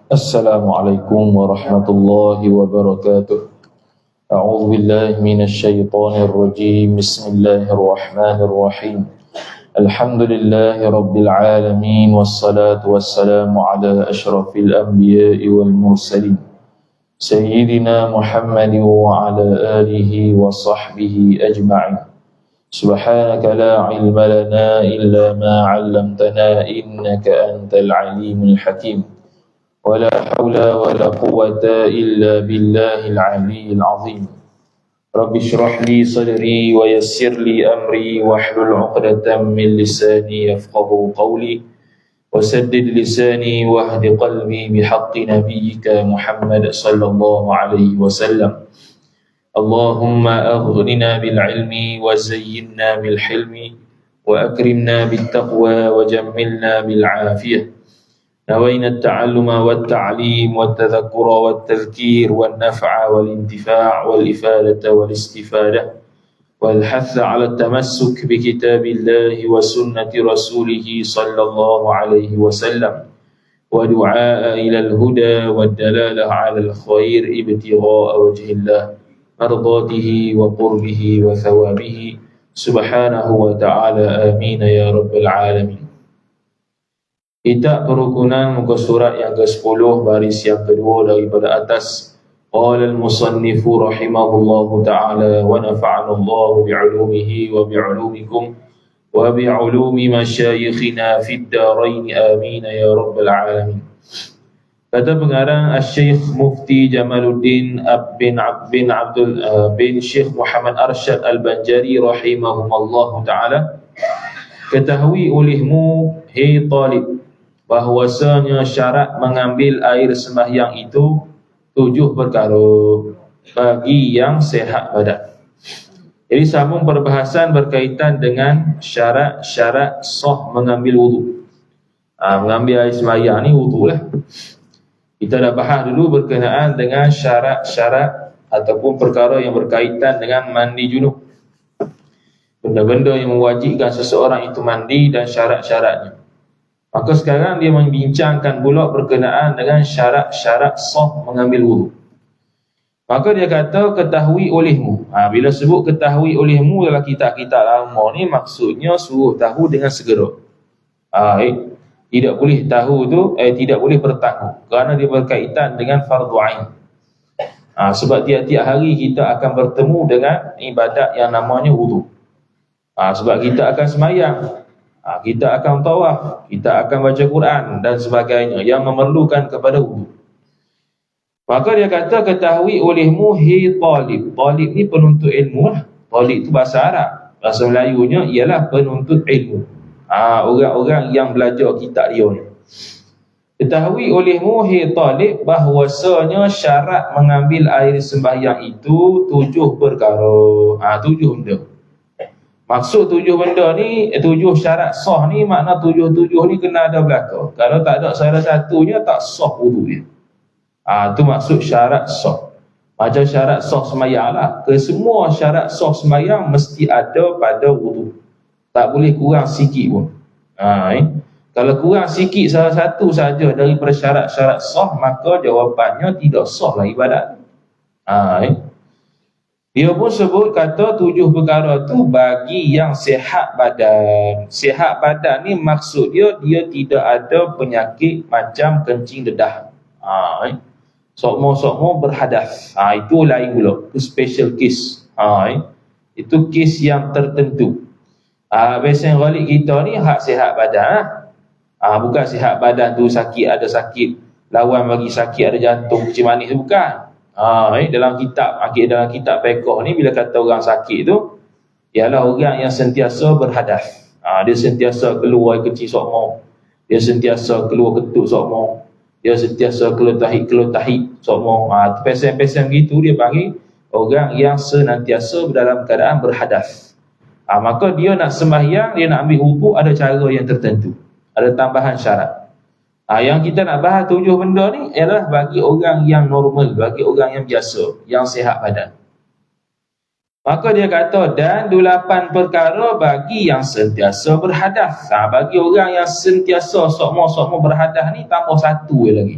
Assalamualaikum warahmatullahi wabarakatuh. A'udzu billahi minasyaitonir rajim. Bismillahirrahmanirrahim. Alhamdulillahi rabbil alamin wassalatu wassalamu ala asyrafil anbiya'i wal mursalin sayyidina Muhammadin wa ala alihi wa sahbihi ajma'in. Subhanaka la ilma lana illa ma 'allamtana innaka antal alimul hakim. ولا حول ولا قوة إلا بالله العلي العظيم. رب اشرح لي صدري ويسر لي أمري واحلل عقدة من لساني يفقهوا قولي وسدد لساني واهد قلبي بحق نبيك محمد صلى الله عليه وسلم. اللهم أغننا بالعلم وزينا بالحلم وأكرمنا بالتقوى وجملنا بالعافية. نوينا التعلم والتعليم والتذكر والتذكير والنفع والانتفاع والإفادة والاستفادة والحث على التمسك بكتاب الله وسنة رسوله صلى الله عليه وسلم ودعاء إلى الهدى والدلالة على الخير ابتغاء وجه الله مرضاته وقربه وثوابه سبحانه وتعالى آمين يا رب العالمين. Kitab Perukunan muka surat yang ke-10 baris yang kedua daripada atas. Qala al-musannifu rahimahullahu ta'ala wa nafa'ana Allahu bi'ulumihi wa bi'ulumikum wa bi'ulumi masyayikhina fid darain amin ya rabbal alamin. Kata pengarang Asy-Syaikh Mufti Jamaluddin bin Syekh Muhammad Arsyad Al-Banjari rahimahumullahu ta'ala, ketahui olehmu hai talib bahwasanya syarat mengambil air sembahyang itu 7 perkara bagi yang sihat badan. Jadi sambung perbahasan berkaitan dengan syarat-syarat sah mengambil wudu. Mengambil air sembahyang ni wudu lah. Kita dah bahas dulu berkenaan dengan syarat-syarat ataupun perkara yang berkaitan dengan mandi junub. Benda-benda yang mewajibkan seseorang itu mandi dan syarat-syaratnya. Maka sekarang dia membincangkan pula berkenaan dengan syarat-syarat sah mengambil wudu. Maka dia kata ketahui olehmu. Bila sebut ketahui olehmu dalam kitab-kitab lama ni maksudnya suruh tahu dengan segera. Tidak boleh tahu tu tidak boleh bertangguh kerana dia berkaitan dengan fardu ain. Sebab tiap-tiap hari kita akan bertemu dengan ibadat yang namanya wudu. Sebab kita akan sembahyang, kita akan tawaf, kita akan baca Quran dan sebagainya yang memerlukan kepada wudu. Maka dia kata ketahui olehmu hai talib. Talib ni penuntut ilmu lah. Talib tu bahasa Arab. Bahasa Melayunya ialah penuntut ilmu. Orang-orang yang belajar kitab dia ni. Ketahui olehmu hai talib bahwasanya syarat mengambil air sembahyang itu 7 perkara. 7 benda. Maksud 7 benda ni, 7 syarat sah ni, makna 7 ni kena ada belakang. Kalau tak ada salah satunya, tak sah wudu dia. Tu maksud syarat sah. Macam syarat sah sembahyang lah. Kesemua syarat sah sembahyang mesti ada pada wudu. Tak boleh kurang sikit pun. Kalau kurang sikit salah satu saja daripada syarat-syarat sah, maka jawapannya tidak sah lah ibadat. Dia pun sebut kata 7 perkara tu bagi yang sihat badan. Sihat badan ni maksud dia tidak ada penyakit macam kencing dedah. Sokmo berhadas. Itu lain pula. Itu special case. Itu case yang tertentu. Biasanya ghalib kita ni hak sihat badan. Bukan sihat badan tu sakit, ada sakit lawan bagi sakit, ada jantung, kecil manis tu bukan. Dalam kitab fiqh ni bila kata orang sakit tu ialah orang yang sentiasa berhadas. Dia sentiasa keluar kecil sokmo, dia sentiasa keluar ketut sokmo, dia sentiasa keluar tahid sokmo. Pesen-pesen gitu dia panggil orang yang senantiasa dalam keadaan berhadas. Maka dia nak sembahyang, dia nak ambil wudu, ada cara yang tertentu, ada tambahan syarat. Yang kita nak bahas 7 benda ni ialah bagi orang yang normal, bagi orang yang biasa, yang sihat badan. Maka dia kata, dan 8 perkara bagi yang sentiasa berhadas. Bagi orang yang sentiasa sokmo berhadas ni, tambah satu lagi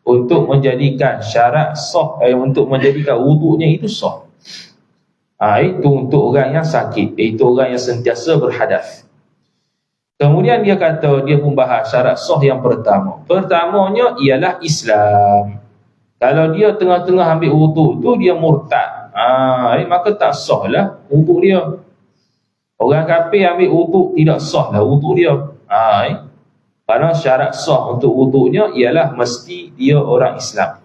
untuk menjadikan syarat sah, untuk menjadikan wuduknya itu sah. Itu untuk orang yang sakit, itu orang yang sentiasa berhadas. Kemudian dia kata, dia pun bahas syarat sah yang pertama. Pertamanya ialah Islam. Kalau dia tengah-tengah ambil wuduk tu dia murtad, maka tak sah lah wuduk dia. Orang kafir ambil wuduk tidak sah lah wuduk dia. Kerana syarat sah untuk wuduknya ialah mesti dia orang Islam.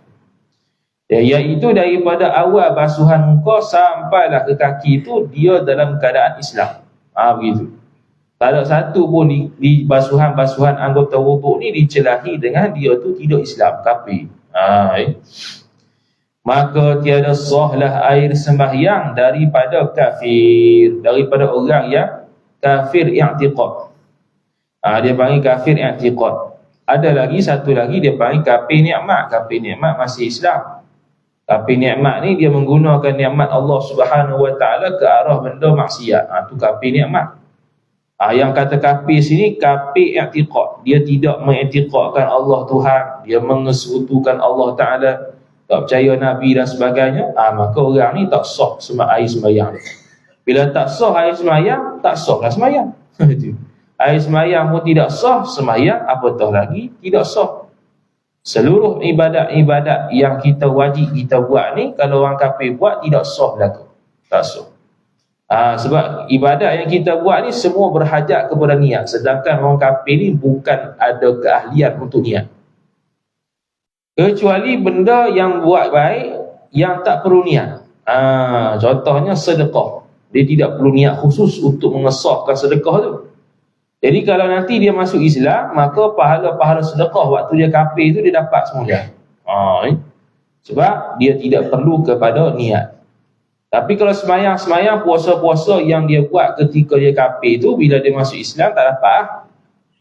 Iaitu daripada awal basuhan muka sampailah ke kaki tu dia dalam keadaan Islam. Begitu. Tak ada satu pun di basuhan-basuhan anggota wuduk ni dicelahi dengan dia tu tidak Islam, kafir. Maka tiada sahlah air sembahyang daripada kafir, daripada orang yang kafir i'tiqad. Dia panggil kafir i'tiqad. Ada lagi satu lagi dia panggil kafir nikmat. Kafir nikmat masih Islam. Kafir nikmat ni dia menggunakan nikmat Allah Subhanahu Wa Taala ke arah benda maksiat. Tu kafir nikmat. Yang kata kafir sini kafir i'tiqad. Dia tidak mengiktikadkan Allah Tuhan, dia mengesekutukan Allah Taala, tak percaya Nabi dan sebagainya. Maka orang ni tak sah air sembahyang. Bila tak sah air sembahyang, tak sah lah sembahyang. Air sembahyang pun tidak sah, sembahyang apatah lagi tidak sah. Seluruh ibadat-ibadat yang kita wajib kita buat ni, kalau orang kafir buat tidak sah berlaku. Tak sah. Sebab ibadat yang kita buat ni semua berhajat kepada niat, sedangkan orang kafir ni bukan ada keahlian untuk niat, kecuali benda yang buat baik yang tak perlu niat. Contohnya sedekah, dia tidak perlu niat khusus untuk mengesahkan sedekah tu. Jadi kalau nanti dia masuk Islam, maka pahala-pahala sedekah waktu dia kafir tu dia dapat semula. Sebab dia tidak perlu kepada niat. Tapi kalau semayang, puasa-puasa yang dia buat ketika dia kafir tu, bila dia masuk Islam tak dapat.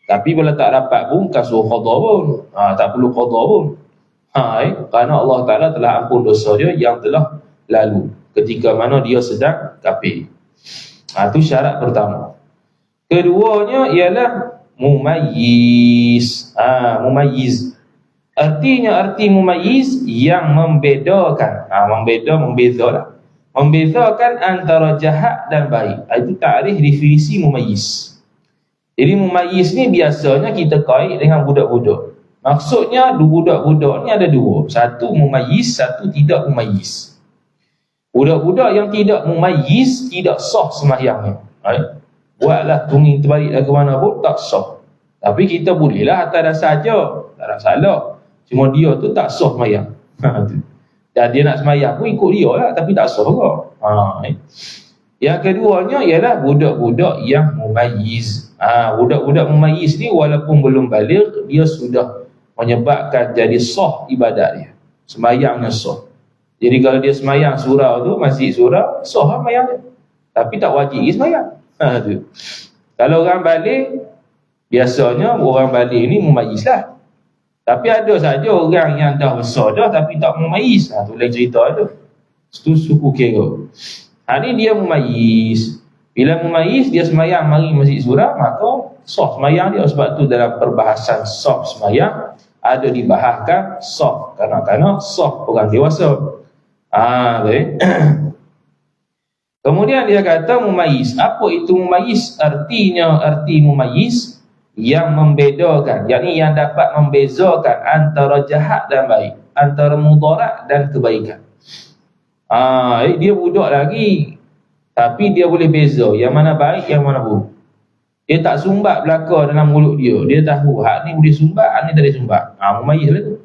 Tapi bila tak dapat pun, kasuh qadha pun. Tak perlu qadha pun. Kerana Allah Ta'ala telah ampun dosa dia yang telah lalu ketika mana dia sedang kafir. Itu syarat pertama. Keduanya ialah mumayyiz. Mumayyiz. Arti mumayyiz yang membedakan. Membeza lah. Membezakan antara jahat dan baik. Itu takrif definisi mumayyiz. Jadi mumayyiz ni biasanya kita kait dengan budak-budak. Maksudnya budak-budak ni ada dua. Satu mumayyiz, satu tidak mumayyiz. Budak-budak yang tidak mumayyiz tidak sah sembahyangnya. Buatlah tunging terbalik ke mana pun tak sah. Tapi kita bolehlah atas dasar saja, tak ada salah. Cuma dia tu tak sah sembahyang. Dan dia nak sembahyang pun ikut dia lah, tapi tak sah juga. Yang keduanya ialah budak-budak yang mumayyiz. Budak-budak mumayyiz ni walaupun belum baligh, dia sudah menyebabkan jadi sah ibadat dia, sembahyangnya sah. Jadi kalau dia sembahyang surau tu, masjid surau, sah sembahyang dia, tapi tak wajib sembahyang. Kalau orang baligh, biasanya orang baligh ni mumayyiz lah. Tapi ada saja orang yang dah besar dah tapi tak mumayyiz. Tu lain cerita tu. Itu suku kira. Ni dia mumayyiz. Bila mumayyiz, dia sembahyang mari masjid surau, maka sah sembahyang dia. Sebab tu dalam perbahasan sah sembahyang ada dibahaskan sah kanak-kanak, sah orang dewasa. Kemudian dia kata mumayyiz. Apa itu mumayyiz? Arti mumayyiz yang membedakan, yakni yang dapat membezakan antara jahat dan baik, antara mudarat dan kebaikan. Dia budak lagi, tapi dia boleh beza yang mana baik, yang mana buruk. Dia tak sumbat belaka dalam mulut dia. Dia tahu hak ni boleh sumbat, hak ni tak boleh sumbat. Mumayyiz lah tu.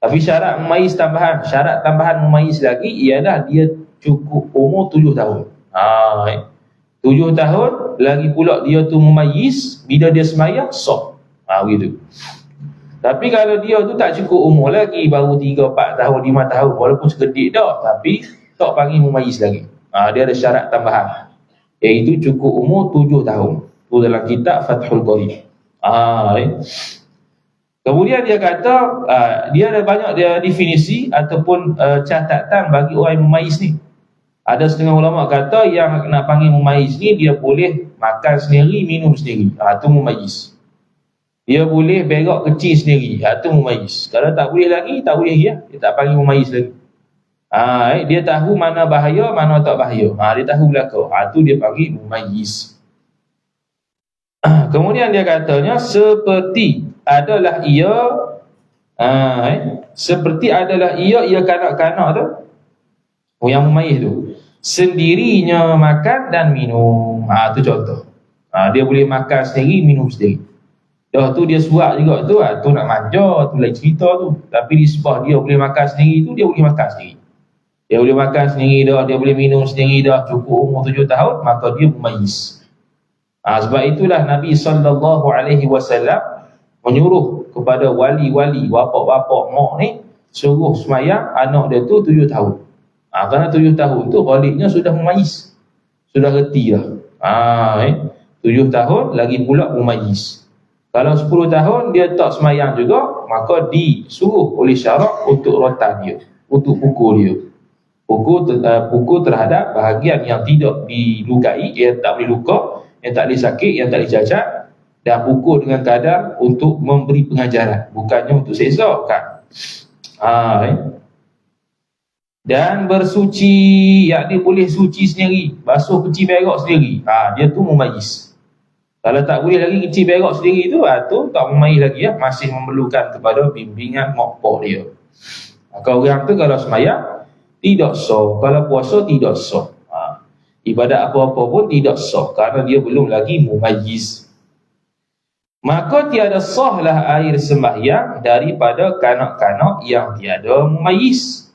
Tapi syarat tambahan mumayyiz lagi ialah dia cukup umur 7 tahun. 7 tahun lagi pula dia tu mumayyiz, bila dia sembahyang sah. Begitu. Tapi kalau dia tu tak cukup umur lagi, baru 3, 4 tahun, 5 tahun, walaupun sekedik dah, tapi tak panggil mumayyiz lagi. Dia ada syarat tambahan, iaitu cukup umur 7 tahun. Tu dalam kitab Fathul Qarib. Kemudian dia kata dia ada banyak dia definisi ataupun catatan bagi orang yang mumayyiz ni. Ada setengah ulama kata yang nak panggil mumayyiz ni dia boleh makan sendiri, minum sendiri. Tu mumayyiz. Dia boleh berak kecil sendiri. Tu mumayyiz. Kalau tak boleh lagi, tak boleh lagi. Dia tak panggil mumayyiz lagi. Dia tahu mana bahaya, mana tak bahaya. Dia tahu belakang. Tu dia panggil mumayyiz. Kemudian dia katanya seperti adalah ia seperti adalah ia kanak-kanak tu. Yang mumayyiz tu sendirinya makan dan minum. Tu contoh. Dia boleh makan sendiri, minum sendiri. Dah tu dia suap juga tu. Tu nak manja, tu lain cerita tu. Tapi disebab dia boleh makan sendiri tu, dia boleh makan sendiri. Dia boleh makan sendiri dah, dia boleh minum sendiri dah, cukup umur 7 tahun, maka dia mumayyiz. Sebab itulah Nabi SAW menyuruh kepada wali-wali, bapak-bapak, mak ni, suruh semayang anak dia tu 7 tahun. Kerana 7 tahun tu ghalibnya sudah mumayyiz, sudah reti dah. 7 tahun lagi pula mumayyiz. Kalau 10 tahun dia tak semayang juga, maka disuruh oleh syarak untuk rotan dia, untuk pukul dia. Pukul terhadap bahagian yang tidak dilukai, yang tak boleh luka, yang tak boleh sakit, yang tak boleh cacat, dan pukul dengan kadar untuk memberi pengajaran, bukannya untuk seksa, bukan. Dan bersuci, dia boleh suci sendiri, basuh kecil berak sendiri. Dia tu mumayyiz. Kalau tak boleh lagi kecil berak sendiri tu, tu tak mumayyiz lagi, masih memerlukan kepada bimbingan mak pak dia. Maka orang tu kalau semayang tidak sah, kalau puasa tidak sah, ibadat apa-apa pun tidak sah, kerana dia belum lagi mumayyiz. Maka tiada sahlah air sembahyang daripada kanak-kanak yang tiada mumayyiz.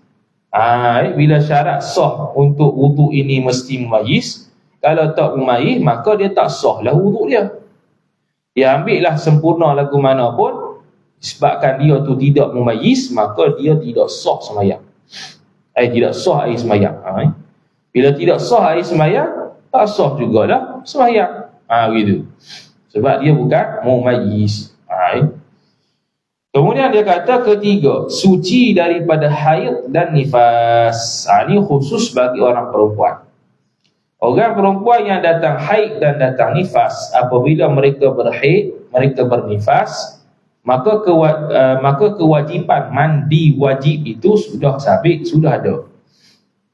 Bila syarat sah untuk wuduk ini mesti mumayyiz, kalau tak mumayyiz maka dia tak sah lah wuduk dia. Dia ambil lah sempurna lagu mana pun, sebabkan dia tu tidak mumayyiz, maka dia tidak sah sembahyang. Tidak sah air sembahyang. Bila tidak sah air sembahyang, tak sah jugalah sembahyang. Gitu. Sebab dia bukan mumayyiz. Kemudian dia kata ketiga, suci daripada haid dan nifas. Ini khusus bagi orang perempuan. Orang perempuan yang datang haid dan datang nifas, apabila mereka berhaid, mereka bernifas, maka kewajipan mandi wajib itu sudah sabit, sudah ada.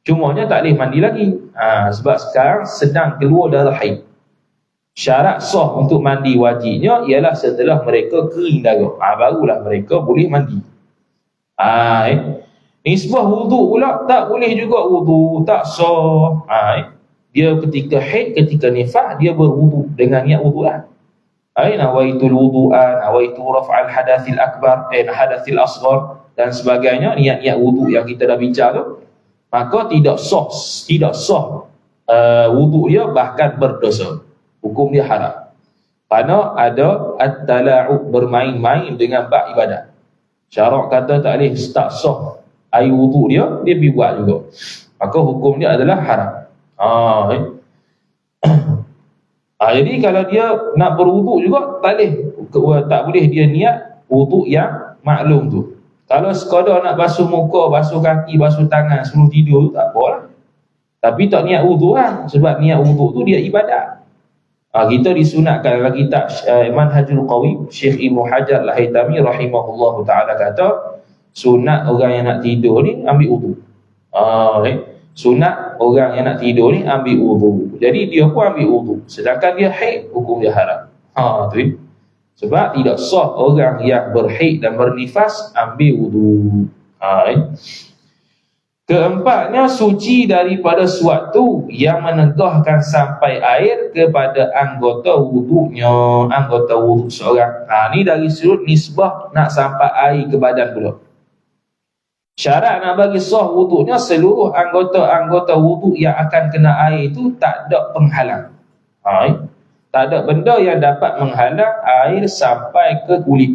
Cumanya tak boleh mandi lagi. Sebab sekarang sedang keluar darah haid. Syarat sah untuk mandi wajibnya ialah setelah mereka kering darah. Barulah mereka boleh mandi. Nisbah wuduk pula tak boleh juga wuduk, tak sah. Dia ketika haid, ketika nifas, dia berwuduk dengan niat wudu'an. Nawaitul wudu'an, nawaitu raf'al hadathil akbar, hadathil asghar dan sebagainya, niat-niat wuduk yang kita dah bincang tu. Maka tidak sah wuduk dia, bahkan berdosa. Hukum dia haram. Kerana ada at-tala'ub, bermain-main dengan bab ibadat. Syarak kata tak boleh, tak sah air wuduk dia pergi buat juga. Maka hukum dia adalah haram. Jadi kalau dia nak berwuduk juga tak boleh dia niat wuduk yang maklum tu. Kalau sekadar nak basuh muka, basuh kaki, basuh tangan sebelum tidur, tak apalah. Tapi tak niat wuduk lah. Sebab niat wuduk tu dia ibadat. Kita disunatkan dalam kitab Manhajul Qawim, Syekh Ibnu Hajar Al-Haytami rahimahullahu ta'ala kata, sunat orang yang nak tidur ni ambil wuduk. Sunat orang yang nak tidur ni ambil wuduk. Jadi dia pun ambil wuduk. Sedangkan dia haid, hukum dia haram. Tu. Sebab tidak sah orang yang berhaid dan bernifas ambil wuduk. Keempatnya, suci daripada suatu yang menegahkan sampai air kepada anggota wuduknya, anggota wuduk seorang. Ni dari sudut nisbah nak sampai air ke badan pula. Syarat nak bagi sah wuduknya, seluruh anggota-anggota wuduk yang akan kena air itu tak ada penghalang. Tak ada benda yang dapat menghalang air sampai ke kulit.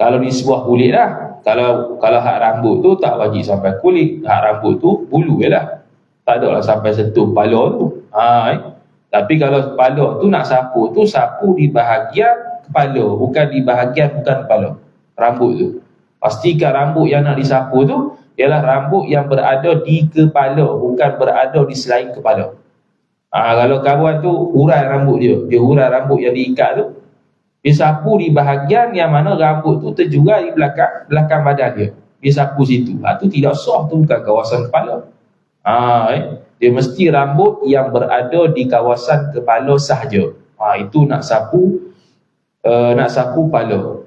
Kalau di sebuah kulit lah. Kalau hak rambut tu tak wajib sampai kulit. Hak rambut tu bulu je lah. Tak ada lah sampai sentuh kepala tu. Tapi kalau kepala tu nak sapu tu, sapu di bahagian kepala, bukan di bahagian bukan kepala, rambut tu. Pastikan rambut yang nak disapu tu ialah rambut yang berada di kepala, bukan berada di selain kepala. Kalau kawan tu hurai rambut dia hurai rambut yang diikat tu, dia sapu di bahagian yang mana rambut tu terjual di belakang badan dia. Dia sapu situ. Tu tidak sah, tu bukan kawasan kepala. Dia mesti rambut yang berada di kawasan kepala sahaja. Itu nak sapu kepala.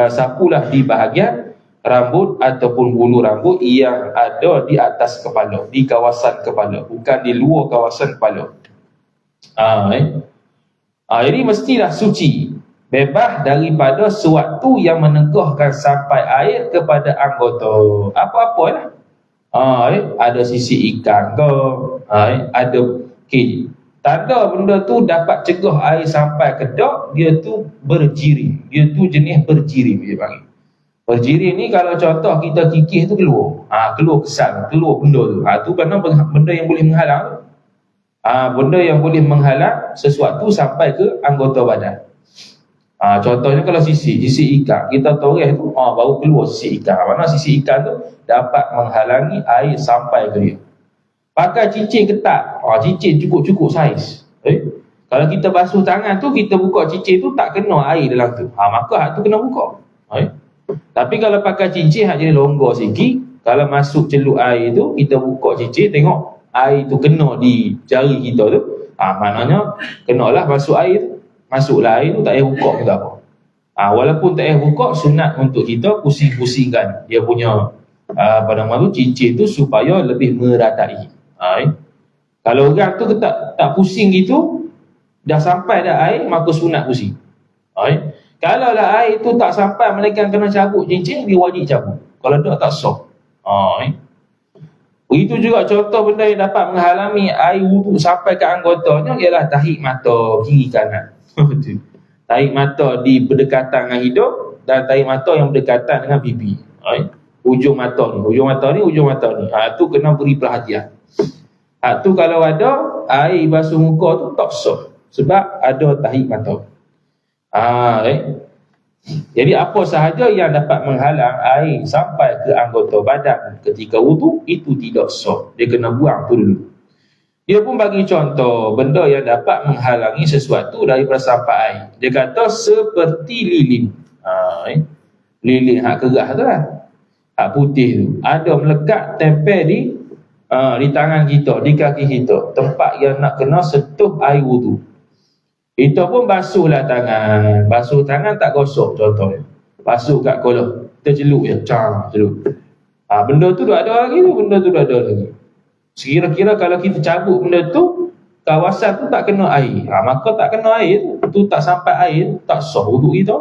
Sapulah di bahagian rambut ataupun bulu rambut yang ada di atas kepala, di kawasan kepala, bukan di luar kawasan kepala. Jadi mestilah suci, bebas daripada sewaktu yang menegahkan sampai air kepada anggota apa-apa lah. Ada sisi ikan ke, ada tanda benda tu dapat cegah air sampai ke dak, dia tu berjirim. Dia tu jenis berjirim dia panggil. Berjirim ni kalau contoh kita kikis tu keluar. Keluar kesal, keluar benda tu. Tu benda yang boleh menghalang tu. Benda yang boleh menghalang sesuatu sampai ke anggota badan. Contohnya kalau sisi ikan, kita toreh tu baru keluar sisi ikan. Mana sisi ikan tu dapat menghalangi air sampai ke dia. Pakai cincin ketat, cincin cukup saiz. Kalau kita basuh tangan tu, kita buka cincin tu tak kena air dalam tu. Maka hak tu kena buka. Tapi kalau pakai cincin hak jadi longgar sikit, kalau masuk celup air tu, kita buka cincin, tengok air tu kena di jari kita tu, maknanya kenalah masuk air tu. Masuklah air tu, tak payah buka pun tak apa. Walaupun tak payah buka, sunat untuk kita pusing-pusingkan dia punya cincin tu supaya lebih meratai. Kalau orang tu tak pusing gitu, dah sampai dah air, maka sunat pusing. Kalau dah air tu tak sampai, melainkan kena cabut cincin, dia wajib cabut. Kalau tak sah. Begitu juga contoh benda yang dapat menghalangi air wuduk sampai ke anggotanya ialah tarik mata kiri kanan. Tarik mata di berdekatan dengan hidung dan tarik mata yang berdekatan dengan pipi. Ujung mata ni. Tu kena beri perhatian. Tu kalau ada air basuh muka tu tak sah sebab ada tarik mata. Jadi apa sahaja yang dapat menghalang air sampai ke anggota badan ketika wudu, itu tidak sah. Dia kena buang tu dulu. Dia pun bagi contoh benda yang dapat menghalangi sesuatu daripada sampai air. Dia kata seperti lilin. Lilin hak kerah tu lah, hak putih tu, ada melekat tempel di tangan kita, di kaki kita, tempat yang nak kena sentuh air wudu. Kita pun basuhlah tangan. Basuh tangan tak gosok contohnya. Basuh kat kolam, kita celup je, celup. Benda tu dah ada lagi. Sekira-kira kalau kita cabut benda tu, kawasan tu tak kena air, maka tak kena air tu tak sampai air, tak sah wudu kita.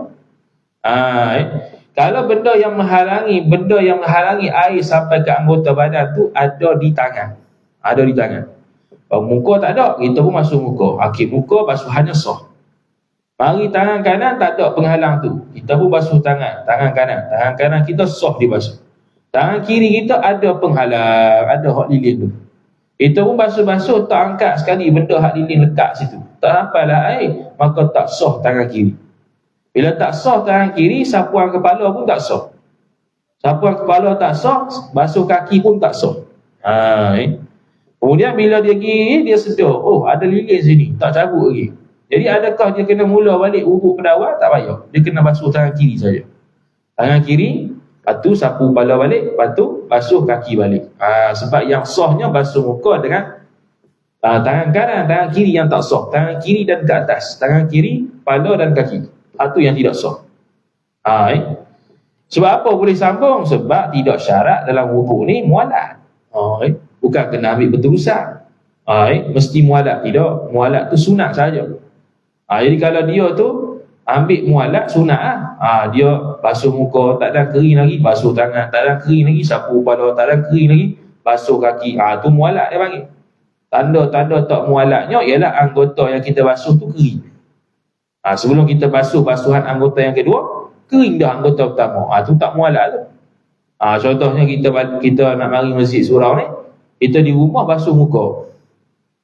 Kalau benda yang menghalangi air sampai ke anggota badan tu ada di tangan. Muka tak ada, kita pun basuh muka. Muka basuhannya sah. Mari tangan kanan tak ada penghalang tu, kita pun basuh tangan kanan. Tangan kanan kita sah dibasuh. Tangan kiri kita ada penghalang, ada hak lilin tu. Kita pun basuh-basuh, tak angkat sekali benda hak lilin lekat situ, tak sampailah air, maka tak sah tangan kiri. Bila tak sah tangan kiri, sapuan kepala pun tak sah. Sapuan kepala tak sah, basuh kaki pun tak sah. Kemudian bila dia pergi, dia sedar, ada lilin sini, tak cabut lagi. Jadi adakah dia kena mula balik wuduk pada awal? Tak payah. Dia kena basuh tangan kiri saja. Tangan kiri, lepas tu sapu kepala balik, lepas tu basuh kaki balik. Sebab yang sahnya basuh muka dengan tangan kanan, tangan kiri yang tak sah. Tangan kiri dan ke atas. Tangan kiri, kepala dan kaki. Itu yang tidak sah. Sebab apa boleh sambung? Sebab tidak syarat dalam wuduk ni mualat. Bukan kena ambil berterusan. Mesti mualat. Tidak. Mualat tu sunat saja. Jadi kalau dia tu ambil mualat sunat dia basuh muka tak ada kering lagi, basuh tangan tak ada kering lagi, sapu kepala tak ada kering lagi, basuh kaki, tu mualat dia panggil. Tanda-tanda tak mualatnya ialah anggota yang kita basuh tu kering. Sebelum kita basuh basuhan anggota yang kedua, kering dah anggota pertama. Tu tak mualat tu. Contohnya kita nak mari masjid surau ni, kita di rumah basuh muka,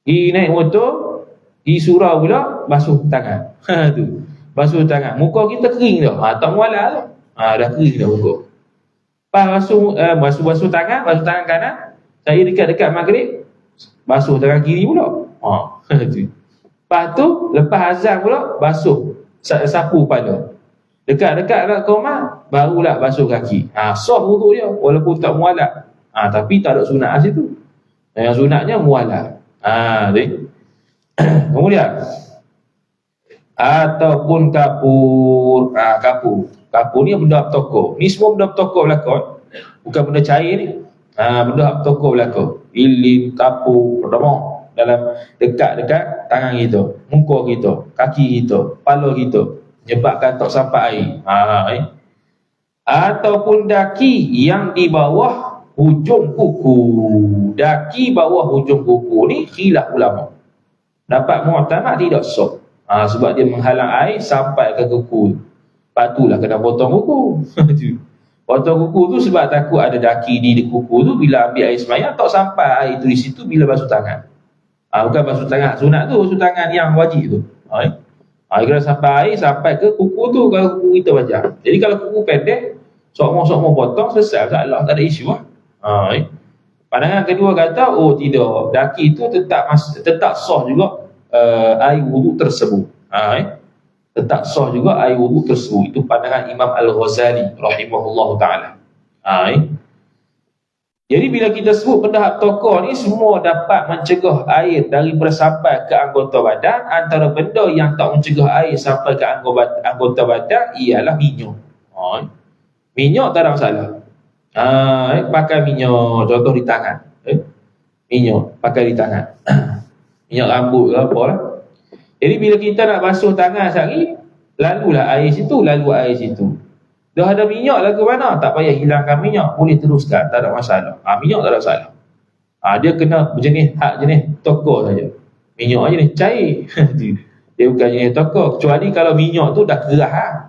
pergi naik motor, pergi surau pula basuh tangan. Tu basuh tangan, muka kita kering dah, tak mualat tu. Dah kering dah muka. basuh tangan kanan. Saya dekat-dekat maghrib, basuh tangan kiri pula. Lepas tu, lepas azan pula, basuh sapu kepala. Dekat-dekat kat rumah, barulah basuh kaki. Sah wuduk dia, walaupun tak mualaf. Tapi tak ada sunat situ. Yang sunatnya mualaf. Kemudian, ataupun kapur. Kapur ni benda bertokok. Ni semua benda bertokok belakang. Bukan benda cair ni. Benda bertokok belakang. Lilin, kapur, pertama dalam dekat-dekat tangan kita, muka kita, kaki kita, kepala kita, menyebabkan tak sampai air. Ataupun daki yang di bawah hujung kuku. Daki bawah hujung kuku ni khilaf ulama. Dapat mu'tamad tidak sah. Sebab dia menghalang air sampai ke kuku. Patulah kena potong kuku. Potong kuku tu sebab takut ada daki di kuku tu, bila ambil air sembahyang tak sampai air tu di situ bila basuh tangan. Bukan basuh tangan sunat tu, basuh tangan yang wajib tu. Kalau sampai air sampai ke kuku tu, kalau kuku kita wajah. Jadi kalau kuku pendek, sokmo-sokmo potong, selesai masalah, tak ada isu lah. Pandangan kedua kata, tidak, daki tu tetap sah juga air wudu tersebut. Tetap sah juga air wudu tersebut. Itu pandangan Imam Al-Ghazali rahimahullahu ta'ala. Jadi bila kita sebut benda tokor ni, semua dapat mencegah air daripada sampai ke anggota badan. Antara benda yang tak mencegah air sampai ke anggota badan ialah minyak. Minyak tak ada masalah. Pakai minyak, contoh di tangan. Minyak pakai di tangan. Minyak rambut ke apa lah. Jadi bila kita nak basuh tangan sehari, lalulah air situ, dah ada minyak lah ke mana, tak payah hilangkan minyak, boleh teruskan, tak ada masalah. Minyak tak ada masalah. Dia kena jenis tokor saja. Minyak jenis cair. Dia bukan jenis tokor. Kecuali kalau minyak tu dah kerah.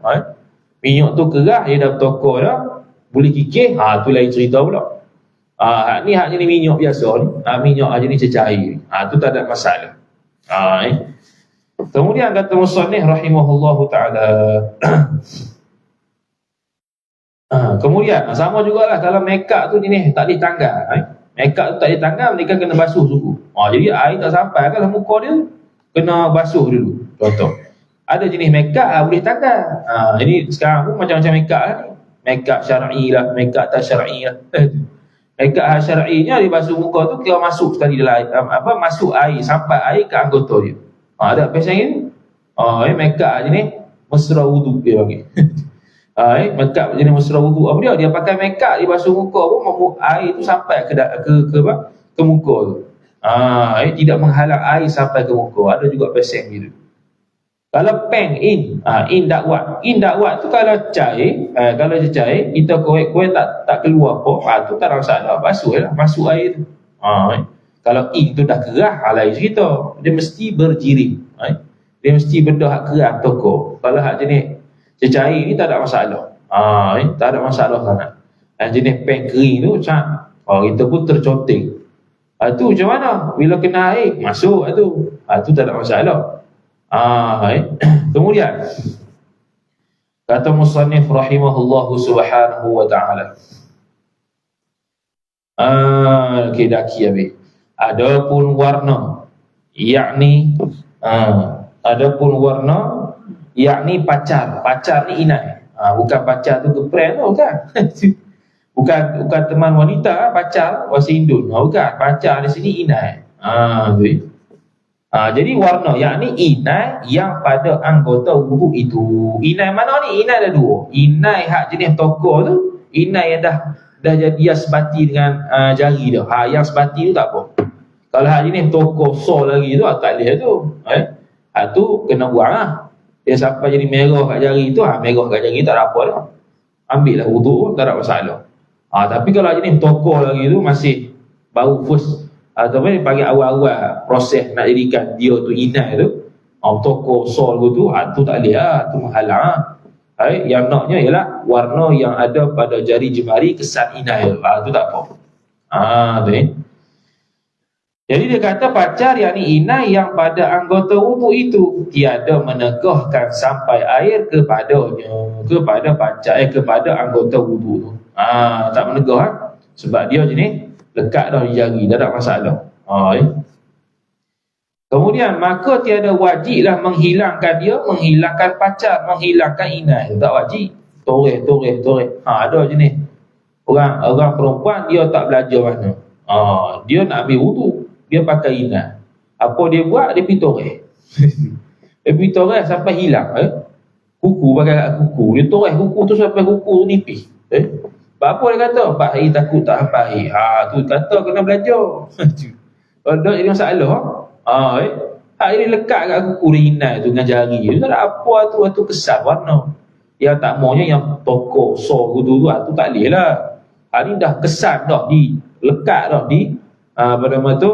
Minyak tu kerah, dia dah tokor dah, boleh kikir, tu lain cerita pula. Ni jenis minyak biasa ni. Minyak jenis cair. Tu tak ada masalah. Kemudian kata musannif rahimahullahu ta'ala. Kemudian sama jugalah kalau makeup tu jenis tak ditanggal. Makeup tu tak ditanggal, mereka kena basuh suku. Jadi air tak sampai kan muka dia, kena basuh dulu. Contoh, ada jenis makeup boleh tanggal. Jadi sekarang pun macam-macam makeup lah ni. Makeup syar'i lah, makeup tak syar'i lah. Makeup syar'inya dia basuh muka tu kira masuk sekali dalam masuk air sampai air ke anggota dia. Ada pasal ni. Makeup jenis mesra wudu dia panggil. Makeup jenis mesra wudu. Apa dia? Dia pakai makeup, dia basuh muka pun air tu sampai ke muka tu. Tidak menghalang air sampai ke muka. Ada juga pasal gitu. Kalau peng in dakwat tu kalau cair, kita korek-korek tak keluar apa, tu tak ada masalah, basuhlah, masuk air tu. Kalau in tu dah kerah, lain cerita. Dia mesti berjirim. Dia mesti benda hak kerah toko. Kalau hak jenis cecair ni tak ada masalah. Tak ada masalah sangat. Jenis peng kering tu kita pun terconteng. Tu macam mana? Bila kena air, masuk tu. Tu tak ada masalah. Kemudian kata musannif rahimahullahu subhanahu wa ta'ala. Daki habis. Adapun warna yakni pacar ni inai. Bukan pacar tu kepren tu kan. bukan teman wanita, pacar bahasa Indon. Bukan, pacar di sini inai. Jadi warna yakni inai yang pada anggota wudu itu. Inai mana ni? Inai ada dua. Inai hak jenis tokor tu, inai yang dah jadi sebati dengan jari dia. Yang sebati tu tak apa. Kalau hak jenis tokor so lagi tu, tak boleh tu. Tu kena buang lah. Dia sampai jadi merah kat jari tu, merah kat jari tak ada apa lah. Ambil lah wudu, tak ada masalah. Tapi kalau jenis tokor lagi tu, masih baru first ataupun panggil awal-awal proses nak jadikan dia tu inai tu, tokor sol tu, tu tak boleh lah, tu menghalang. Yang naknya ialah warna yang ada pada jari jemari kesan inai, tu tak apa. Jadi dia kata pacar yakni inai yang pada anggota wudu itu tiada menegahkan sampai air kepadanya, kepada pacar kepada anggota wudu tu. Tak menegah sebab dia jenis lekat dah di jari, dah tak masalah. Kemudian maka tiada wajiblah menghilangkan dia, menghilangkan pacar, menghilangkan inai. Tak wajib. Toreh. Ada jenis orang perempuan dia tak belajar mana. Dia nak ambil wudu, dia pakai inai. Apa dia buat? Dia pergi toreh. Dia pergi toreh sampai hilang. Kuku pakai kat kuku. Dia toreh kuku tu sampai kuku tu nipis. Apa dia kata? Pak Hai takut tak hafal. Tu kata kena belajar. Ada jadi masalah. Hak ini lekat kat kuku dia inai tu dengan jari. Dia tak ada apa tu kesan warna. Yang tak maunya yang tokok so tu tak boleh lah. Hak ni dah kesan dah lekat dah pada mata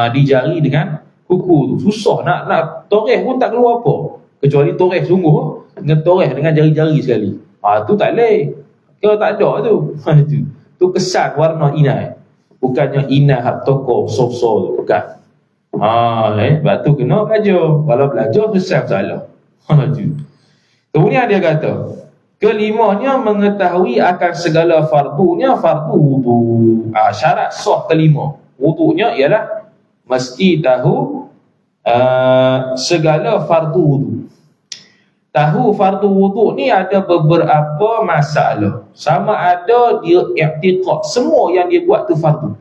di jari dengan kuku tu. Susah nak toreh pun tak keluar apa. Kecuali toreh sungguh dengan toreh dengan jari-jari sekali. Tu tak boleh. Kalau tak ada tu. Tu kesan warna inai. Bukannya inai hak tokok so tu bukan. Sebab tu kena belajar. Kalau belajar susah salah. Kemudian dia kata, kelimanya mengetahui akan segala fardunya fardu wudu. Syarat sah kelima wudunya ialah mesti tahu segala fardu wudu. Tahu fardu wudu ni ada beberapa masalah. Sama ada dia i'tiqad semua yang dia buat tu fardu.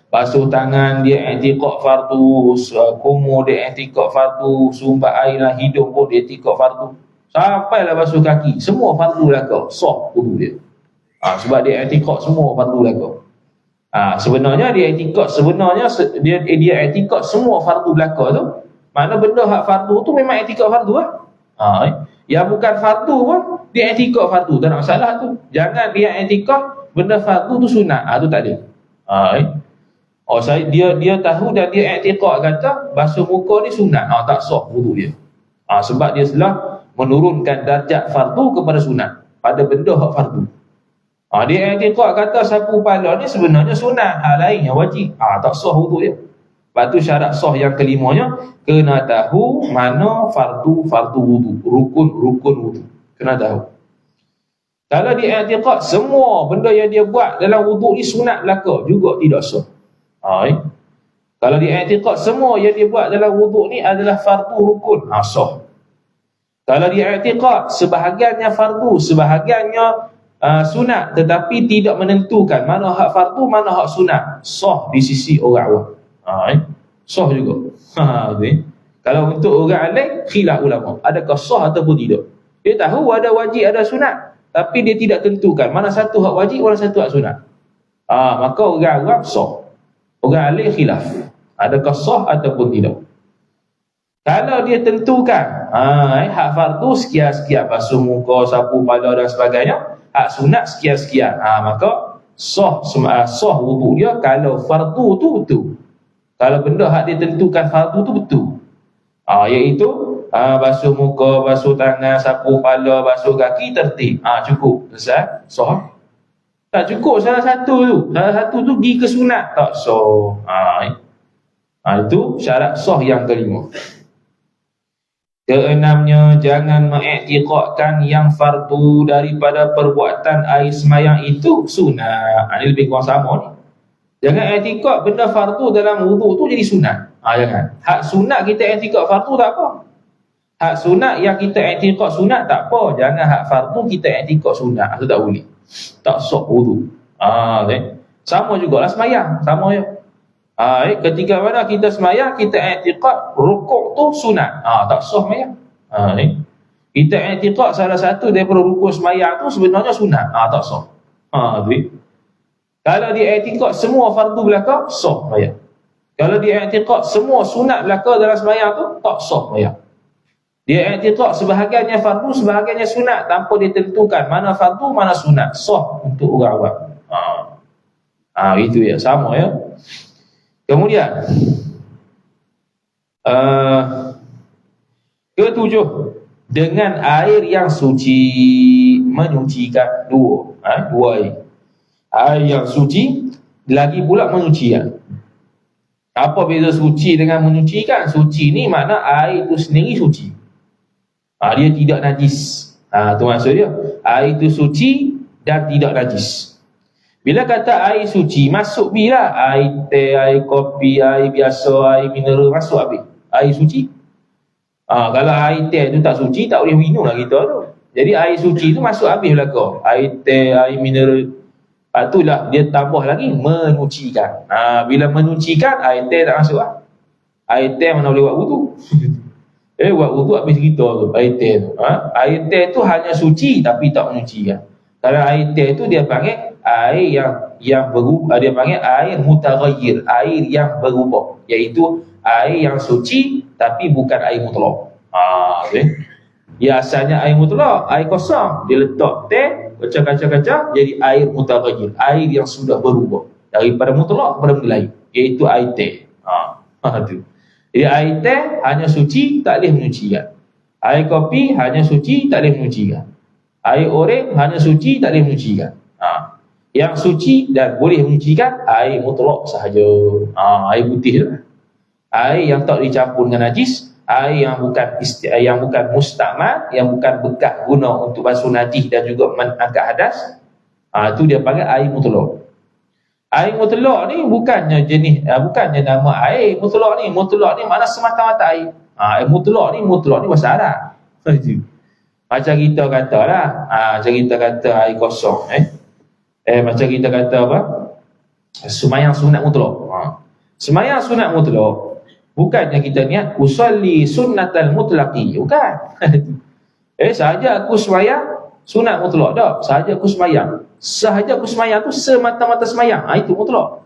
Basuh tangan dia i'tiqad fardu, kumur dia i'tiqad fardu, sumbat air dalam hidung pun dia i'tiqad fardu. Sampailah basuh kaki, semua fardu belaka, sah wudu dia. Sebab dia i'tiqad semua fardu belaka. Sebenarnya dia i'tiqad dia i'tiqad semua fardu belaka tu. Mana benda hak fardu tu memang i'tiqad fardu lah. Yang bukan fardu pun dia i'tiqad fardu, tak ada masalah tu. Jangan dia i'tiqad benda fardu tu sunat. Tu tak ada. Dia tahu dan dia i'tiqad kata basuh muka ni sunat. Tak sah wudu dia. Sebab dia telah menurunkan darjat fardu kepada sunat pada benda hak fardu. Dia i'tiqad kata sapu kepala ni sebenarnya sunat, hal lain yang wajib. Tak sah wudu dia. Lepas tu syarat sah yang kelimanya, kena tahu mana fardu wudu, rukun wudu. Kena tahu. Kalau dia i'tiqad semua benda yang dia buat dalam wudu ni sunat belaka, juga tidak sah. Kalau dia i'tiqad semua yang dia buat dalam wudu ni adalah fardu rukun, sah. Kalau dia i'tiqad sebahagiannya fardu, sebahagiannya sunat, tetapi tidak menentukan mana hak fardu, mana hak sunat, sah di sisi orang awam. Sah juga. Kalau untuk orang alim, khilaf ulama, adakah sah ataupun tidak. Dia tahu ada wajib, ada sunat, tapi dia tidak tentukan mana satu hak wajib, mana satu hak sunat. Maka orang awam sah. Orang alim khilaf, adakah sah ataupun tidak. Kalau dia tentukan hak fardu sekian-sekian, basuh muka, sapu kepala dan sebagainya, hak sunat sekian-sekian, maka sah wudu dia kalau fardu tu betul. Kalau benda hak dia tentukan fardu tu betul, iaitu basuh muka, basuh tangan, sapu kepala, basuh kaki, tertib, cukup, selesai, sah. Tak cukup salah satu tu pergi ke sunat, tak sah. Itu syarat sah yang kelima. Keenamnya, jangan mengiktikadkan yang fardu daripada perbuatan air semayang itu sunat. Ini lebih kurang sama ni. Jangan i'tikad benda fardu dalam wudu tu jadi sunat. Jangan. Hak sunat kita i'tikad fardu tak apa. Hak sunat yang kita i'tikad sunat tak apa. Jangan hak fardu kita i'tikad sunat. Itu tak boleh. Tak sah wudu. Sama jugalah semayang, sama je. Ketika mana kita semayang, kita i'tikad rukuk tu sunat, tak sah semayang. Kita i'tikad salah satu daripada rukun semayang tu sebenarnya sunat, tak sah. Kalau dia i'tikad semua fardu belaka, sah semayang. Kalau dia i'tikad semua sunat belaka dalam semayang tu, tak sah semayang. Dia i'tikad sebahagiannya fardu, sebahagiannya sunat, tanpa ditentukan mana fardu, mana sunat, sah untuk orang awam. Itu ya, sama ya. Kemudian ketujuh, dengan air yang suci menyucikan dua air. Air yang suci lagi pula menyucikan. Apa beza suci dengan menyucikan? Suci ni makna air itu sendiri suci. Dia tidak najis. Tu maksud dia. Air itu suci dan tidak najis. Bila kata air suci, masuk bila air teh, air kopi, air biasa, air mineral masuk habis. Air suci. Kalau air teh tu tak suci, tak boleh minum lah kita tu. Jadi air suci tu masuk habis belaka. Air teh, air mineral. Itulah dia tambah lagi menyucikan. Bila menyucikan, air teh tak masuk lah. Air teh mana boleh buat wudu. Buat wudu habis kita tu, air teh tu. Air teh tu hanya suci tapi tak menyucikan. Kalau air teh tu dia panggil air yang berubah, dia panggil air mutaghayyir, air yang berubah, iaitu air yang suci tapi bukan air mutlak. Okay. Ya, asalnya air mutlak, air kosong, dia letak teh, kacang-kacang jadi air mutaghayyir, air yang sudah berubah daripada mutlak kepada benda lain, iaitu air teh. Tu. Jadi air teh hanya suci, tak boleh menyucikan. Air kopi hanya suci, tak boleh menyucikan. Air oreng hanya suci, tak boleh menyucikan. Yang suci dan boleh menyucikan air mutlak sahaja. Air putih tu. Air yang tak dicampur dengan najis, air yang bukan mustakmal, yang bukan bekas guna untuk basuh najis dan juga mengangkat hadas. Itu dia panggil air mutlak. Air mutlak ni bukannya bukannya nama air mutlak ni. Mutlak ni mana semata-mata air. Air mutlak ni bahasa Arab. Macam kita kata lah, macam kita kata air kosong. Macam kita kata apa? Sembahyang sunat mutlak. Sembahyang sunat mutlak bukannya kita niat usolli sunnatal mutlaqi, bukan. Sahaja aku sembahyang sunat mutlak dak. Sahaja aku sembahyang tu semata-mata sembahyang. Itu mutlak.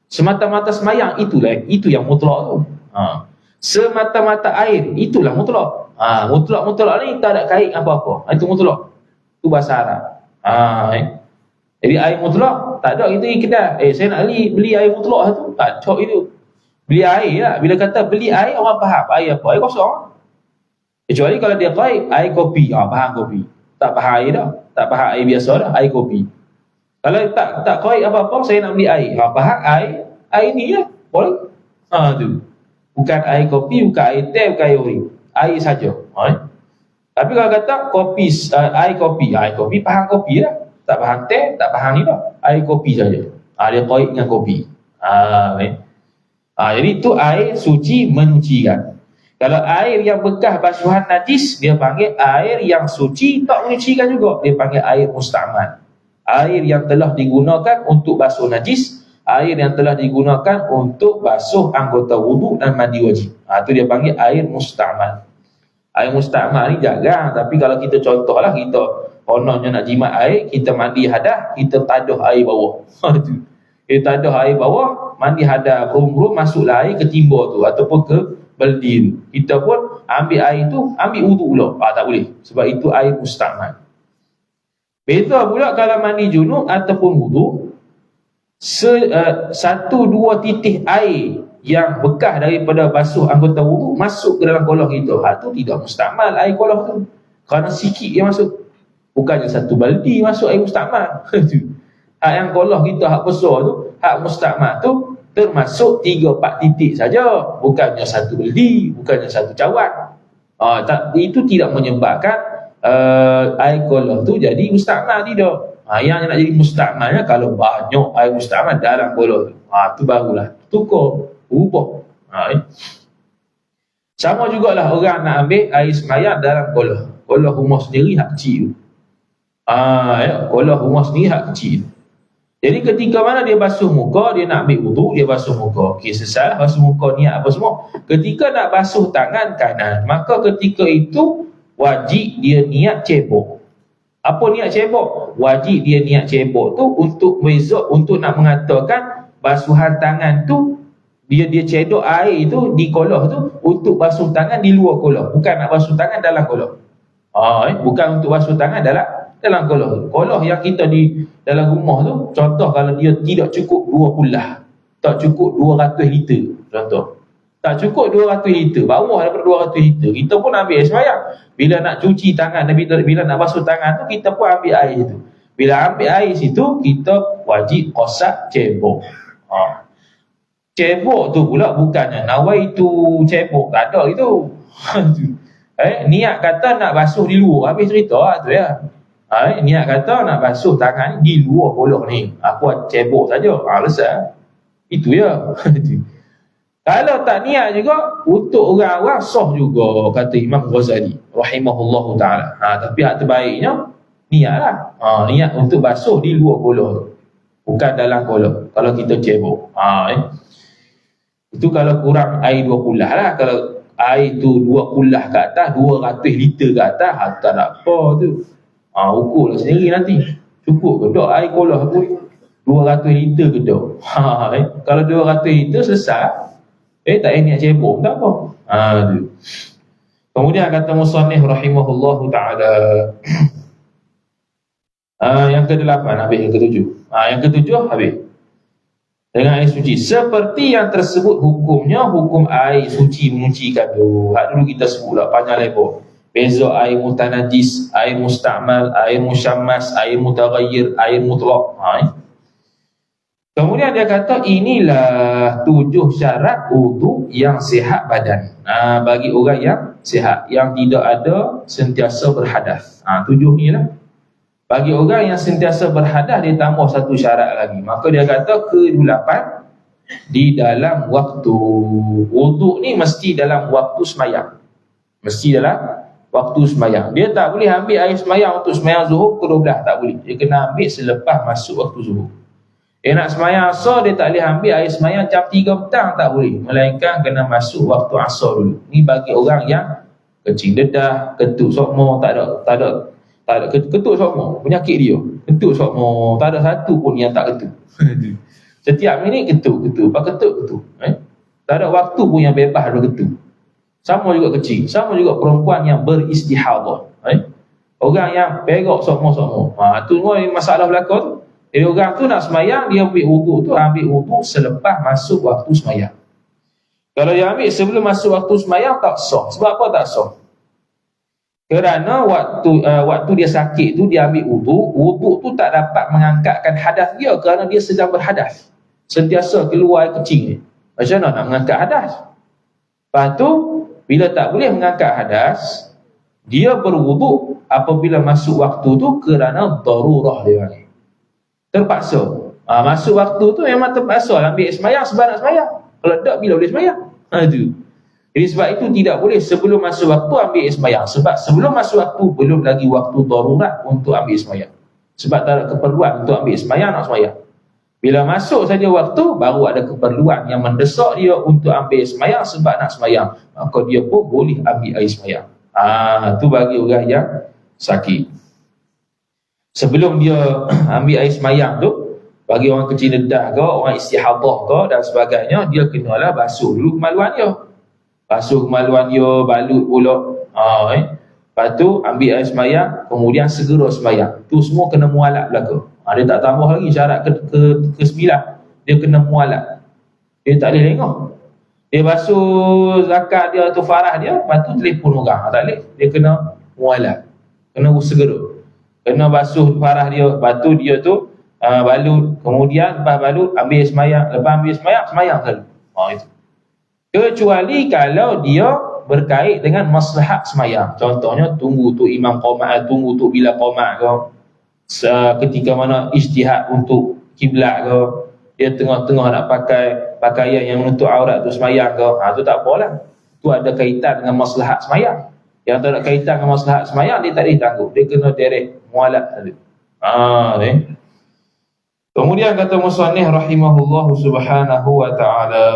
Semata-mata sembahyang itu yang mutlak tu. Semata-mata air itulah mutlak. Mutlak ni tak ada kait apa-apa. Itu mutlak. Itu bahasa Arab. Jadi air mutlak tak ada kita kedai. Saya nak beli air mutlak tu. Tak cok itu. Beli air lah. Bila kata beli air, orang faham air apa? Air kosong. Kecuali kalau dia kait air kopi. Faham kopi. Tak faham air dah. Tak faham air biasa dah. Air kopi. Kalau tak kait apa-apa, saya nak beli air. Faham air ni lah. Boleh. Tu. Bukan air kopi, bukan air teh, bukan air ori. Air saja. Tapi kalau kata kopi, air kopi faham kopi lah. Tak faham teh, tak faham ni dah. Air kopi saja. Dia kait dengan kopi. Jadi itu air suci menyucikan. Kalau air yang bekas basuhan najis, dia panggil air yang suci tak menyucikan juga. Dia panggil air mustakmal. Air yang telah digunakan untuk basuh najis, air yang telah digunakan untuk basuh anggota wudu dan mandi wajib. Itu dia panggil air mustakmal. Air mustakmal ni jarang. Tapi kalau kita contohlah, kita kononnya nak jimat air, kita mandi hadas, kita tadah air bawah. Kita tadah air bawah, mandi hadas, rum-rum, masuklah air ke timba tu ataupun ke baldi tu. Kita pun ambil air tu, ambil wudu pula. Tak boleh. Sebab itu air mustakmal. Beza pula kalau mandi junub ataupun wudu, satu dua titik air yang bekas daripada basuh anggota wudu masuk ke dalam kolah kita. Tu tidak mustakmal air kolah tu. Kerana sikit yang masuk. Bukannya satu baldi masuk air mustakmal. Hak yang kolah kita hak besar tu, hak mustakmal tu termasuk 3-4 titik saja. Bukannya satu baldi, bukannya satu cawan. Itu tidak menyebabkan air kolah tu jadi mustakmal, tidak. Yang nak jadi mustakmalnya kalau banyak air mustakmal dalam kolah tu. Tu barulah tukar, ubah. Sama jugalah orang nak ambil air sembahyang dalam kolah. Kolah rumah sendiri hak kecil tu. Kolah rumah sendiri hak kecil. Jadi ketika mana dia basuh muka, dia nak ambil wudu, dia basuh muka. Selesai basuh muka, niat apa semua. Ketika nak basuh tangan kanan, maka ketika itu wajib dia niat cebok. Apa niat cebok? Wajib dia niat cebok tu untuk nak mengatakan basuhan tangan tu dia cedok air tu di kolah tu untuk basuh tangan di luar kolah, bukan nak basuh tangan dalam kolah. Bukan untuk basuh tangan dalam kolah. Kolah yang kita di dalam rumah tu, contoh kalau dia tidak cukup 2 kulah, tak cukup 200 liter, contoh. Tak cukup 200 liter, bawah daripada 200 liter, kita pun ambil air sembahyang. Bila nak cuci tangan, bila nak basuh tangan tu, kita pun ambil air tu. Bila ambil air situ, kita wajib kosak cebok. Cebok tu pula bukannya nawai itu cebok, tak ada itu. Niat kata nak basuh di luar, habis cerita tu ya. Niat kata nak basuh tangan di luar kolok ni, aku cebok saja. Lesai. Itu ya. Kalau tak niat juga, untuk orang-orang sah juga, kata Imam Ghazali rahimahullahu ta'ala. Tapi hak terbaiknya niatlah. Niat untuk basuh di luar kolok tu, bukan dalam kolok. Kalau kita cebok, itu kalau kurang air 2 kulah lah. Kalau air tu 2 kulah ke atas, 200 liter ke atas, tak ada apa tu. Ukur lah sendiri nanti. Cukup ke tak air kolah tu 200 liter ke tak? Kalau 200 liter selesai. Tak payah niat cebok, tak apa. Tu. Kemudian kata musannif rahimahullahu ta'ala. Yang ke-8 habis, yang ke-7. Yang ke-7 habis. Dengan air suci. Seperti yang tersebut hukumnya, hukum air suci menyucikan tu. Dulu kita sebut lah, panjang lebar. Beza air mutanajis, air musta'mal, air musyammas, air mutaghayyir, air mutlaq. Kemudian dia kata inilah 7 syarat wudu yang sihat badan. Bagi orang yang sihat, yang tidak ada sentiasa berhadas. 7 ni lah. Bagi orang yang sentiasa berhadas, dia tambah 1 syarat lagi. Maka dia kata ke-8, di dalam waktu. Wudu ni mesti dalam waktu semayang. Mesti dalam waktu semayang. Dia tak boleh ambil air semayang untuk semayang zuhur ke 12, tak boleh. Dia kena ambil selepas masuk waktu zuhur. Nak semayang asar, dia tak boleh ambil air semayang jam 3 petang, tak boleh. Melainkan kena masuk waktu asar dulu. Ni bagi orang yang kencing dedah, ketut sokmo, tak ada ketut sokmo, penyakit dia. Ketut sokmo, tak ada satu pun yang tak ketut. Setiap minit ketut. Lepas ketut. Tak ada waktu pun yang bebas ada ketut. Sama juga kecil, sama juga perempuan yang beristihadah. Orang yang perak sokmo. Tu semua masalah belakang tu. Jadi orang tu nak semayang, dia ambil wudu selepas masuk waktu semayang. Kalau dia ambil sebelum masuk waktu semayang, tak sah. Sebab apa tak sah? Kerana waktu dia sakit tu, dia ambil wudu tu tak dapat mengangkatkan hadas dia, kerana dia sedang berhadas. Sentiasa keluar air kecing ni. Macam mana nak mengangkat hadas? Lepas tu, bila tak boleh mengangkat hadas, dia berwudu apabila masuk waktu tu kerana darurah dia ni. Terpaksa. Masuk waktu tu memang terpaksa ambil semayang sebab nak semayang. Kalau tak, bila boleh semayang? Tu. Jadi sebab itu tidak boleh sebelum masuk waktu ambil semayang. Sebab sebelum masuk waktu, belum lagi waktu darurat untuk ambil semayang. Sebab tak ada keperluan untuk ambil semayang, nak semayang. Bila masuk saja waktu, baru ada keperluan yang mendesak dia untuk ambil semayang sebab nak semayang. Maka dia pun boleh ambil air semayang. Tu bagi orang yang sakit. Sebelum dia ambil air semayang tu, bagi orang kecil dedah ke, orang istihadah ke dan sebagainya, dia kenalah basuh dulu kemaluan dia. Basuh kemaluan dia, balut pula. Lepas tu ambil air semayang, kemudian segera semayang. Tu semua kena mualat belaka. Dia tak tambah lagi syarat ke-9. Dia kena mualat. Dia tak boleh lengah. Dia basuh zakat dia atau farah dia, lepas tu telefon orang. Tak boleh. Dia kena mualat. Kena segera. Kena basuh farah dia, lepas tu dia tu balut, kemudian lepas balut ambil semayang, lepas ambil semayang selalu. Itu. Kecuali kalau dia berkait dengan maslahat semayang. Contohnya tunggu tu imam qamat, tunggu tu bila qamat ke, ketika mana ijtihad untuk kiblat ke, dia tengah-tengah nak pakai pakaian yang menutup aurat tu semayang ke, tu tak apalah. Tu ada kaitan dengan maslahat semayang. Yang tak ada kaitan dengan maslahat semayang, dia tak boleh tangguh. Dia kena direct mualat tadi. Kemudian kata musannif rahimahullahu subhanahu wa ta'ala,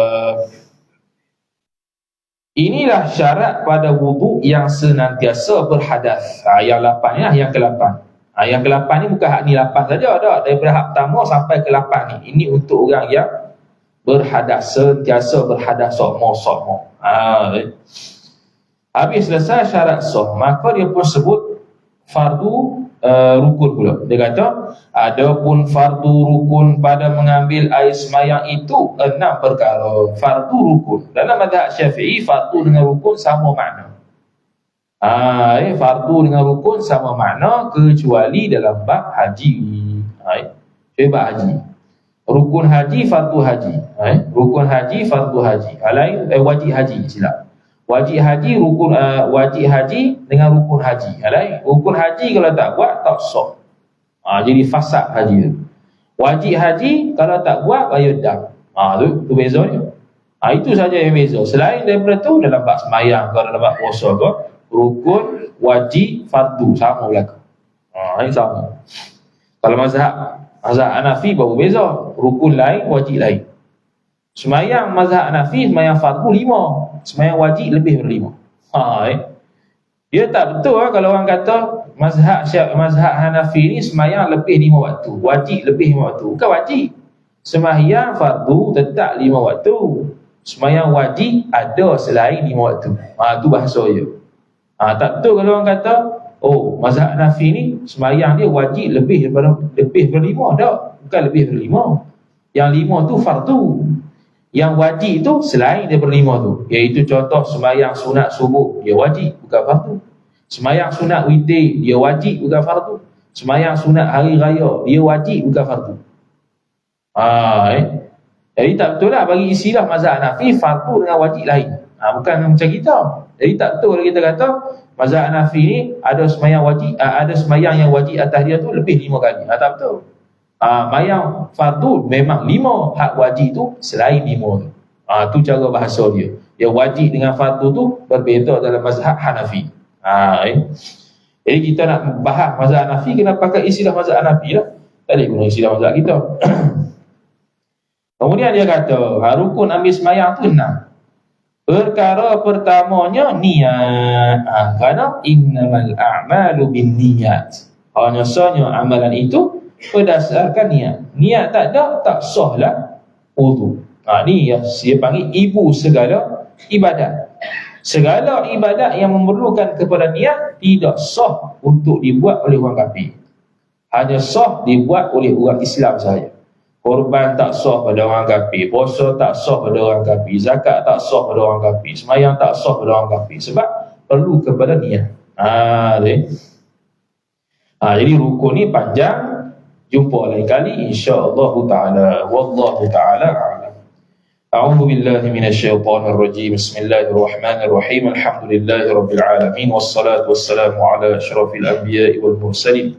inilah syarat pada wudu yang senantiasa berhadas. Yang 8 ni lah, yang ke-8. Yang ke-8 ni bukan hak ni 8 saja, ada daripada hak pertama sampai ke-8 ni. Ini untuk orang yang berhadas, sentiasa berhadas sokmo. Habis selesai syarat sah, maka dia pun sebut fardu rukun pula. Dia kata, adapun fardu rukun pada mengambil air semayang itu 6 perkara. Fardu rukun. Dalam mazhab Syafi'i, fardu dengan rukun sama makna. Fardu dengan rukun sama makna, kecuali dalam bab haji. Bab haji. Rukun haji, fardu haji. Rukun haji, fardu haji. Lain wajib haji, silap. Wajib haji rukun wajib haji dengan rukun haji. Lain. Rukun haji kalau tak buat tak sah. Jadi fasad haji tu. Wajib haji kalau tak buat bayar dam. Tu bezanya. Itu saja yang beza. Selain daripada tu dalam bab sembahyang kalau dalam bab puasa ke, rukun, wajib, fardu sama berlaku. Ini sama. Kalau mazhab Hanafi baru beza. Rukun lain, wajib lain. Sembahyang mazhab Hanafi, sembahyang fardu 5, sembahyang wajib lebih dari 5. Dia tak betul kalau orang kata mazhab Hanafi ni sembahyang lebih 5 waktu, wajib lebih 5 waktu. Bukan wajib. Sembahyang fardu tetap 5 waktu. Sembahyang wajib ada selain 5 waktu. Tu bahasa dia. Tak betul kalau orang kata mazhab Hanafi ni sembahyang dia wajib lebih dari 5. Tak, bukan lebih dari 5. Yang 5 tu fardu. Yang wajib tu selain daripada 5 tu, iaitu contoh sembahyang sunat subuh, dia wajib bukan fardu. Sembahyang sunat witir, dia wajib bukan fardu. Sembahyang sunat hari raya, dia wajib bukan fardu. Jadi tak betul lah bagi istilah mazhab Hanafi fardu dengan wajib lain. Bukan macam kita. Jadi tak betul kalau kita kata mazhab Hanafi ni ada sembahyang wajib, ada sembahyang yang wajib atas dia tu lebih 5 kali. Tak betul. Mayang fardu memang 5, hak wajib tu selain 5 tu. Tu cara bahasa dia. Yang wajib dengan fardu tu berbeza dalam mazhab Hanafi. Jadi kita nak bahas mazhab Hanafi kena pakai istilah mazhab Hanafi lah. Tak boleh guna istilah mazhab kita. Kemudian dia kata rukun ambil sembahyang tu 6. Perkara pertamanya niat. Kerana innamal a'malu bin niat. Hanya sahaja amalan itu berdasarkan niat. Niat tak ada, tak sah lah wudu. Ni yang dia panggil ibu segala ibadat. Segala ibadat yang memerlukan kepada niat tidak sah untuk dibuat oleh orang kafir. Hanya sah dibuat oleh orang Islam saja. Korban tak sah pada orang kafir, puasa tak sah pada orang kafir, zakat tak sah pada orang kafir, sembahyang tak sah pada orang kafir, sebab perlu kepada niat. Jadi rukun ni panjang. Jumpa lain kali insya-Allah taala. Wallahu taala a'lam. A'udzu billahi minasyaitonir rajim. Bismillahirrahmanirrahim. Alhamdulillahirabbil alamin wassalatu wassalamu ala asyrafil anbiya'i wal mursalin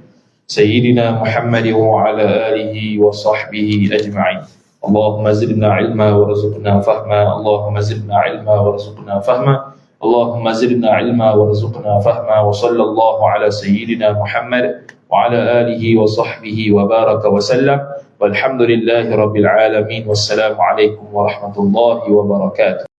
sayyidina Muhammad wa ala alihi wa sahbihi ajma'in. Allahumma zidna ilma warzuqna fahma. Allahumma zidna ilma warzuqna fahma. Allahumma zidna ilma warzuqna fahma. Wa sallallahu ala sayyidina Muhammad وعلى آله وصحبه وبارك وسلم والحمد لله رب العالمين والسلام عليكم ورحمة الله وبركاته.